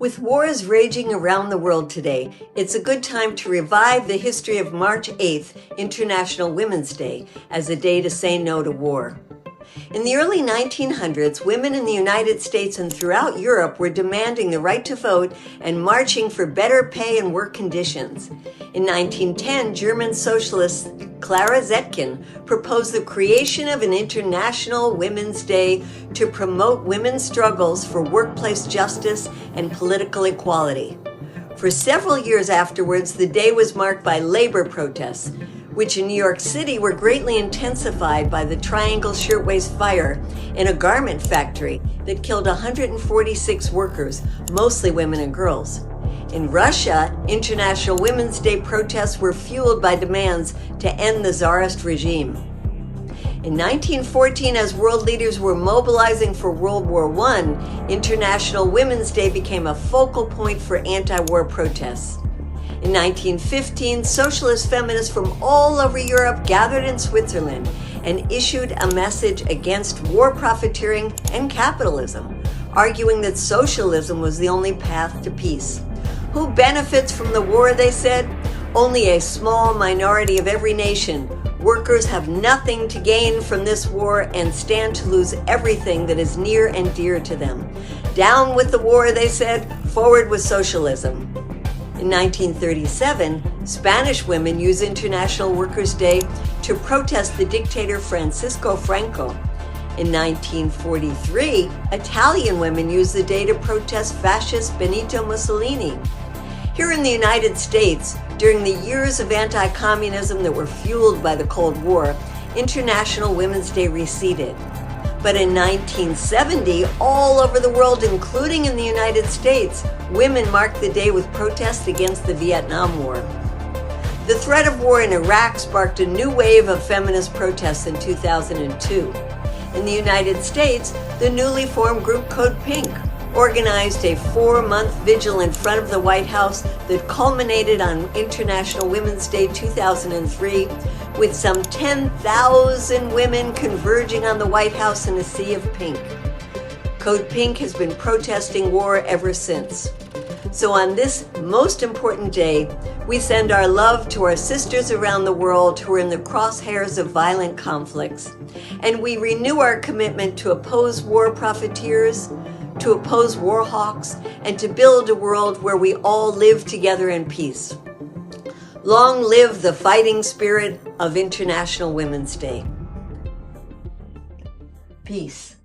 With wars raging around the world today, it's a good time to revive the history of March 8th, International Women's Day, as a day to say no to war. In the early 1900s, women in the United States and throughout Europe were demanding the right to vote and marching for better pay and work conditions. In 1910, German socialist Clara Zetkin proposed the creation of an International Women's Day to promote women's struggles for workplace justice and political equality. For several years afterwards, the day was marked by labor protests, which in New York City were greatly intensified by the Triangle Shirtwaist Fire in a garment factory that killed 146 workers, mostly women and girls. In Russia, International Women's Day protests were fueled by demands to end the Tsarist regime. In 1914, as world leaders were mobilizing for World War I, International Women's Day became a focal point for anti-war protests. In 1915, socialist feminists from all over Europe gathered in Switzerland and issued a message against war profiteering and capitalism, arguing that socialism was the only path to peace. Who benefits from the war, they said? Only a small minority of every nation. Workers have nothing to gain from this war and stand to lose everything that is near and dear to them. Down with the war, they said, forward with socialism. In 1937, Spanish women used International Workers' Day to protest the dictator Francisco Franco. In 1943, Italian women used the day to protest fascist Benito Mussolini. Here in the United States, during the years of anti-communism that were fueled by the Cold War, International Women's Day receded. But in 1970, all over the world, including in the United States, women marked the day with protests against the Vietnam War. The threat of war in Iraq sparked a new wave of feminist protests in 2002. In the United States, the newly formed group CODEPINK organized a 4-month vigil in front of the White House that culminated on International Women's Day 2003, with some 10,000 women converging on the White House in a sea of pink. CODEPINK has been protesting war ever since. So on this most important day, we send our love to our sisters around the world who are in the crosshairs of violent conflicts. And we renew our commitment to oppose war profiteers, to oppose war hawks, and to build a world where we all live together in peace. Long live the fighting spirit of International Women's Day. Peace.